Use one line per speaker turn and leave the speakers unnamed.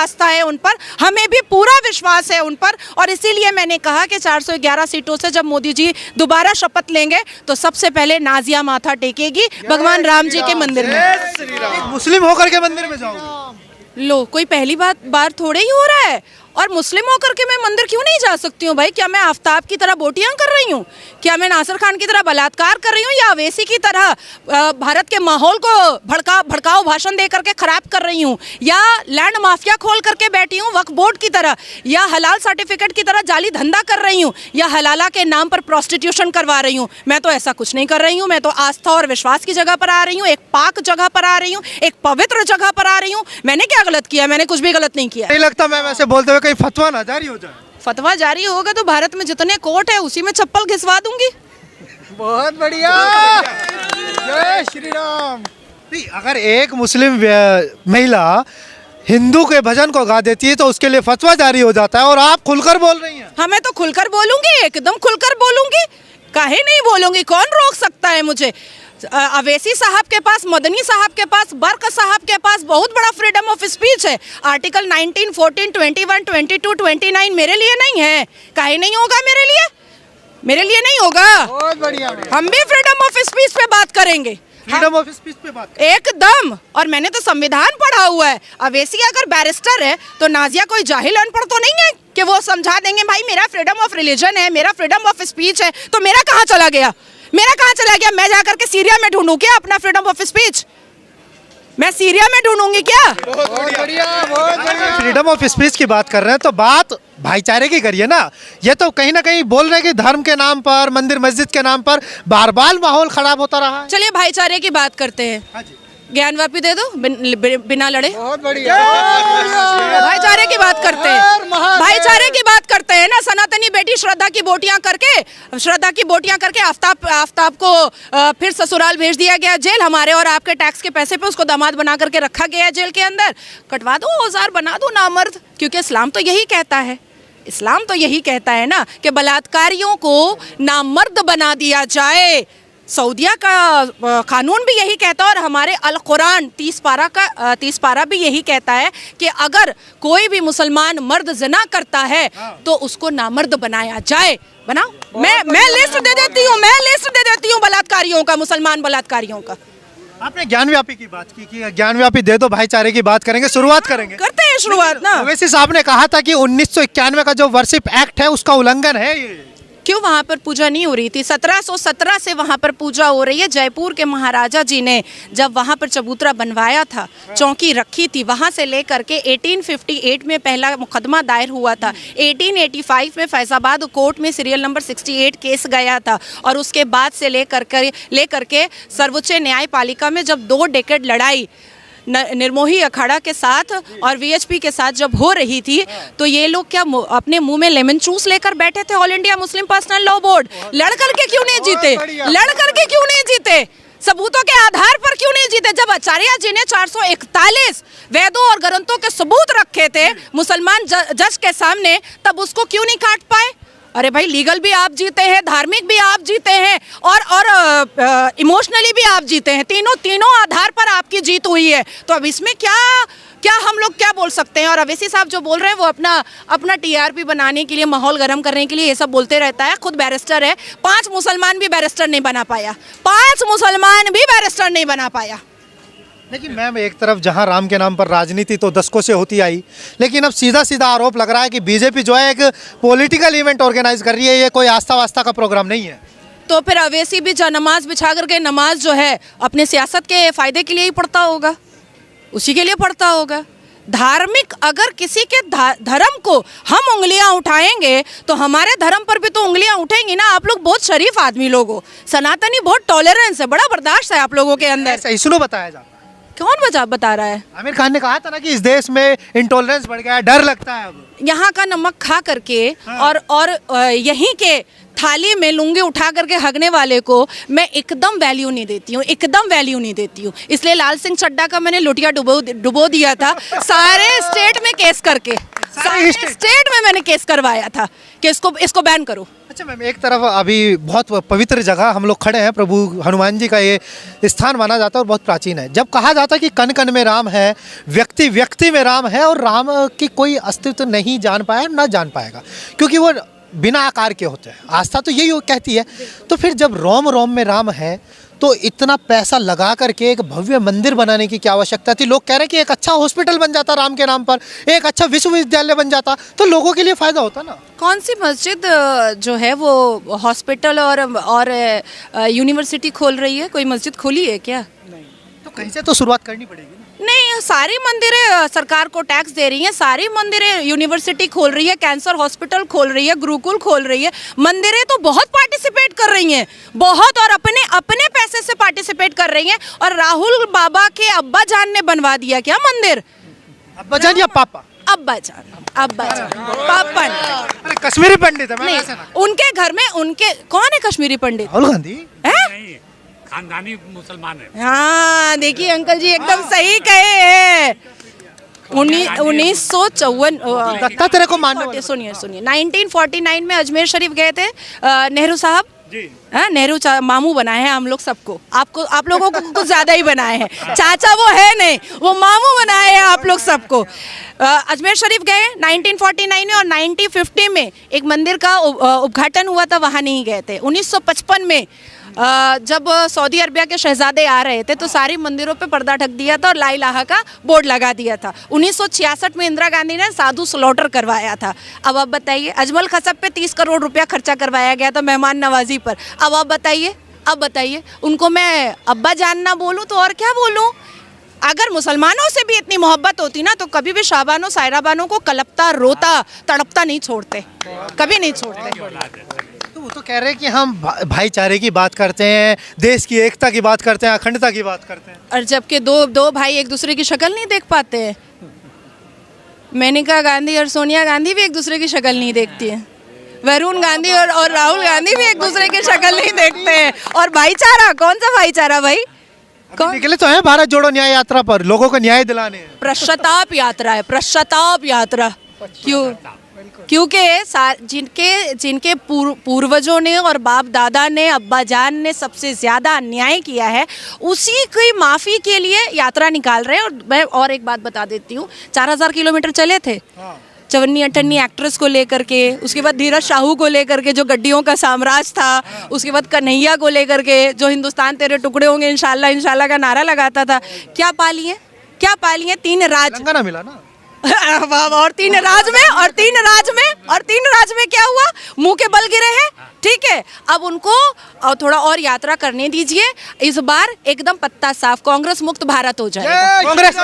आस्था है उन पर, हमें भी पूरा विश्वास है उन पर। और इसीलिए मैंने कहा कि 411 सीटों से जब मोदी जी दोबारा शपथ लेंगे तो सबसे पहले नाजिया माथा टेकेगी भगवान राम जी के मंदिर में।
मुस्लिम होकर के मंदिर में जाओगे?
लो, कोई पहली बार थोड़े ही हो रहा है। और मुस्लिम होकर के मैं मंदिर क्यों नहीं जा सकती हूँ भाई? क्या मैं आफ्ताब की तरह बोटियां कर रही हूँ? क्या मैं नासिर खान की तरह बलात्कार कर रही हूँ, या अवैसी की तरह भारत के माहौल को भड़काऊ भाषण दे करके खराब कर रही हूँ, या लैंड माफिया खोल करके बैठी हूँ वक्फ बोर्ड की तरह, या हलाल सर्टिफिकेट की तरह जाली धंधा कर रही हूँ, या हलाला के नाम पर प्रोस्टिट्यूशन करवा रही हूँ? मैं तो ऐसा कुछ नहीं कर रही हूँ। मैं तो आस्था और विश्वास की जगह पर आ रही हूँ, एक पाक जगह पर आ रही हूँ, एक पवित्र जगह पर आ रही हूँ। मैंने क्या गलत किया? मैंने कुछ भी गलत नहीं किया।
नहीं लगता मैम ऐसे बोलते हुए कहीं फतवा ना जारी हो जाए?
फतवा जारी होगा तो भारत में जितने कोर्ट है उसी में चप्पल घिसवा दूंगी।
बहुत बढ़िया, जय श्री राम। नहीं, अगर एक मुस्लिम महिला हिंदू के भजन को गा देती है तो उसके लिए फतवा जारी हो जाता है, और आप खुलकर बोल रही हैं।
हाँ, मैं तो खुलकर बोलूंगी, एकदम खुलकर बोलूंगी। काहे नहीं बोलूंगी? कौन रोक सकता है मुझे? अवैसी साहब के पास, मदनी साहब के पास, बर्क साहब के पास बहुत बड़ा फ्रीडम ऑफ स्पीच है। आर्टिकल 19, 14, 21, 22, 29 मेरे लिए नहीं है। काहे नहीं होगा मेरे लिए? मेरे लिए नहीं होगा।
बहुत बढ़िया।
हम भी फ्रीडम ऑफ स्पीच पे बात करेंगे,
फ्रीडम ऑफ स्पीच पे बात
एकदम। और मैंने तो संविधान पढ़ा हुआ है। अवैसी अगर बैरिस्टर है तो नाजिया कोई जाहिल अनपढ़ तो नहीं है कि वो समझा देंगे भाई मेरा फ्रीडम ऑफ रिलीजन है, मेरा फ्रीडम ऑफ स्पीच है। तो मेरा कहाँ चला गया? मेरा कहाँ चला गया? मैं जाकर के सीरिया में ढूंढूं क्या अपना फ्रीडम ऑफ स्पीच? मैं सीरिया में ढूंढूंगी क्या?
बहुत बढ़िया, बहुत बढ़िया। फ्रीडम ऑफ स्पीच की बात कर रहे हैं तो बात भाईचारे की करिए ना। ये तो कहीं ना कहीं बोल रहे हैं कि धर्म के नाम पर, मंदिर मस्जिद के नाम पर बार बार माहौल खराब होता रहा है।
चलिए भाईचारे की बात करते हैं।
हाँ जी।
ज्ञानवापी दे दो बिना लड़े।
बहुत बढ़िया।
भाईचारे की बात करते हैं, भाईचारे की बात करते हैं ना। सनातनी बेटी श्रद्धा की बोटियां करके आफ्ताब को फिर ससुराल भेज दिया गया जेल। हमारे और आपके टैक्स के पैसे पे उसको दामाद बना करके रखा गया जेल के अंदर। कटवा दो औजार, बना दो नामर्द, क्योंकि इस्लाम तो यही कहता है। इस्लाम तो यही कहता है ना कि बलात्कारियों को नामर्द बना दिया जाए। सऊदिया का कानून भी यही कहता है, और हमारे अल कुरान 30 पारा भी यही कहता है कि अगर कोई भी मुसलमान मर्द ज़िना करता है तो उसको नामर्द बनाया जाए। बनाओ, मैं लिस्ट दे देती हूँ बलात्कारियों का, मुसलमान बलात्कारियों का।
आपने ज्ञानव्यापी की बात की ज्ञानव्यापी दे दो, भाईचारे की बात करेंगे, शुरुआत करेंगे।
करते हैं शुरुआत ना।
ओवैसी साहब ने कहा था कि 1991 का जो वर्शिप एक्ट है उसका उल्लंघन है ये।
क्यों वहाँ पर पूजा नहीं हो रही थी? 1717 से वहाँ पर पूजा हो रही है। जयपुर के महाराजा जी ने जब वहाँ पर चबूतरा बनवाया था, चौकी रखी थी, वहाँ से लेकर के 1858 में पहला मुकदमा दायर हुआ था। 1885 में फैजाबाद कोर्ट में सीरियल नंबर 68 केस गया था, और उसके बाद से लेकर के सर्वोच्च न्यायपालिका में जब 2 डेकेड लड़ाई निर्मोही अखाड़ा के साथ और वीएचपी के साथ जब हो रही थी, तो ये लोग क्या अपने मुंह में लेमन जूस लेकर बैठे थे? All India Muslim personal law board लड़ करके क्यों नहीं जीते? लड़ करके क्यों नहीं जीते? सबूतों के आधार पर क्यों नहीं जीते? जब आचार्य जी ने 441 वेदों और ग्रंथों के सबूत रखे थे मुसलमान जज के सामने, तब उसको क्यों नहीं काट पाए? अरे भाई, लीगल भी आप जीते हैं, धार्मिक भी आप जीते हैं, और इमोशनली भी आप जीते हैं। तीनों आधार पर आपकी जीत हुई है। तो अब इसमें क्या हम लोग क्या बोल सकते हैं? और अवैसी साहब जो बोल रहे हैं वो अपना टीआरपी बनाने के लिए, माहौल गर्म करने के लिए ये सब बोलते रहता है। खुद बैरिस्टर है, 5 मुसलमान भी बैरिस्टर नहीं बना पाया। 5 मुसलमान भी बैरिस्टर नहीं बना पाया।
लेकिन मैम, एक तरफ जहां राम के नाम पर राजनीति तो दशकों से होती आई, लेकिन अब सीधा सीधा आरोप लग रहा है कि बीजेपी जो है एक पॉलिटिकल इवेंट ऑर्गेनाइज कर रही है, ये कोई आस्था वास्ता का प्रोग्राम नहीं है।
तो फिर अवैसी भी नमाज बिछा करके नमाज जो है अपने सियासत के फायदे के लिए ही पढ़ता होगा, उसी के लिए पढ़ता होगा। धार्मिक अगर किसी के धर्म को हम उंगलियां उठाएंगे तो हमारे धर्म पर भी तो उंगलियां उठेंगी ना। आप लोग बहुत शरीफ आदमी लोग हो, सनातनी बहुत टॉलरेंस है, बड़ा बर्दाश्त है आप लोगों के अंदर।
सही सुनो, बताया जाता।
कौन बता रहा है?
आमिर खान ने कहा था ना कि इस देश में इंटॉलरेंस बढ़ गया है, डर लगता है अब।
यहाँ का नमक खा करके और यहीं के थाली में लुंगी उठा करके हगने वाले को मैं एकदम वैल्यू नहीं देती हूँ, एकदम वैल्यू नहीं देती हूँ। इसलिए लाल सिंह चड्ढा का मैंने लुटिया डुबो दिया था सारे स्टेट में केस करके, सारे स्टेट में मैंने केस करवाया था कि इसको बैन करो।
अच्छा मैम, एक तरफ अभी बहुत पवित्र जगह हम लोग खड़े हैं, प्रभु हनुमान जी का ये स्थान माना जाता है और बहुत प्राचीन है। जब कहा जाता है कि कण कण में राम है, व्यक्ति व्यक्ति में राम है, और राम की कोई अस्तित्व नहीं जान पाया ना जान पाएगा, क्योंकि वो बिना आकार के होते हैं। आस्था तो यही कहती है। तो फिर जब रोम रोम में राम है, तो इतना पैसा लगा करके एक भव्य मंदिर बनाने की क्या आवश्यकता थी? लोग कह रहे हैं कि एक अच्छा हॉस्पिटल बन जाता राम के नाम पर, एक अच्छा विश्वविद्यालय बन जाता, तो लोगों के लिए फायदा होता ना।
कौन सी मस्जिद जो है वो हॉस्पिटल और यूनिवर्सिटी खोल रही है? कोई मस्जिद खोली है क्या?
नहीं। तो कहीं से तो शुरुआत करनी पड़ेगी ना।
नहीं, सारी मंदिरें सरकार को टैक्स दे रही हैं, सारी मंदिरें यूनिवर्सिटी खोल रही है, कैंसर हॉस्पिटल खोल रही है, गुरुकुल खोल रही है। मंदिरें तो बहुत पार्टिसिपेट कर रही हैं, बहुत, और अपने अपने पैसे से पार्टिसिपेट कर रही हैं। और राहुल बाबा के अब्बा जान ने बनवा दिया क्या मंदिर?
अब्बा जान या पापा?
अब्बा जान, पापा ने।
अरे कश्मीरी पंडित है,
नहीं, उनके घर में उनके कौन है कश्मीरी पंडित?
राहुल गांधी
है?
खानदानी मुसलमान है।
हाँ, देखिए अंकल जी एकदम सही कहे हैं। 1954
लगता तेरे को मानने वाला।
सुनिए 1949 में अजमेर शरीफ गए थे नेहरू साहब। हाँ, नेहरू मामू बनाए हैं हम लोग सबको, आप लोगों को कुछ ज्यादा ही बनाए हैं। चाचा वो है नहीं, वो मामू बनाए हैं आप लोग सबको। अजमेर शरीफ गए 1949 में, और 1950 में एक मंदिर का उद्घाटन हुआ था, वहाँ नहीं गए थे। 1955 में जब सऊदी अरबिया के शहजादे आ रहे थे, तो सारी मंदिरों पे पर्दा ढक दिया था और ला इलाहा का बोर्ड लगा दिया था। 1966 में इंदिरा गांधी ने साधु स्लॉटर करवाया था। अब आप बताइए, अजमल खसब पे 30 करोड़ रुपया खर्चा करवाया गया था मेहमान नवाजी पर। अब आप बताइए उनको मैं अब्बा जान ना बोलूँ तो और क्या बोलूँ? अगर मुसलमानों से भी इतनी मोहब्बत होती ना, तो कभी भी शाबानो सायराबानो को कलपता, रोता, तड़पता नहीं छोड़ते, कभी नहीं छोड़ते।
तो वो तो कह रहे हैं कि हम भाईचारे की बात करते हैं, देश की एकता की बात करते हैं, अखंडता की बात करते हैं,
और जबकि दो भाई एक दूसरे की शक्ल नहीं देख पाते हैं। मेनका गांधी और सोनिया गांधी भी एक दूसरे की शक्ल नहीं देखती है। वरुण गांधी और राहुल गांधी भी एक दूसरे की शक्ल नहीं देखते हैं। और भाईचारा, कौन सा भाईचारा भाई?
कौन निकले तो है भारत जोड़ो न्याय यात्रा पर, लोगों को न्याय दिलाने हैं।
पश्चाताप यात्रा है, पश्चाताप यात्रा। क्योंकि जिनके पूर्वजों ने और बाप दादा ने, अब्बा जान ने सबसे ज़्यादा अन्याय किया है, उसी की माफ़ी के लिए यात्रा निकाल रहे हैं। और मैं और एक बात बता देती हूँ, 4000 किलोमीटर चले थे चवन्नी अठन्नी एक्ट्रेस को लेकर के, उसके बाद धीरज शाहू को लेकर के जो गड्डियों का साम्राज्य था, उसके बाद कन्हैया को लेकर के जो हिंदुस्तान तेरे टुकड़े होंगे इंशाल्लाह इंशाल्लाह का नारा लगाता था। क्या पाली है? 3 राज
ना मिला ना।
और तीन राज में क्या हुआ? मुंह के बल गिरे हैं। ठीक है, अब उनको थोड़ा और यात्रा करने दीजिए। इस बार एकदम पत्ता साफ, कांग्रेस मुक्त भारत हो जाएगा।
कांग्रेस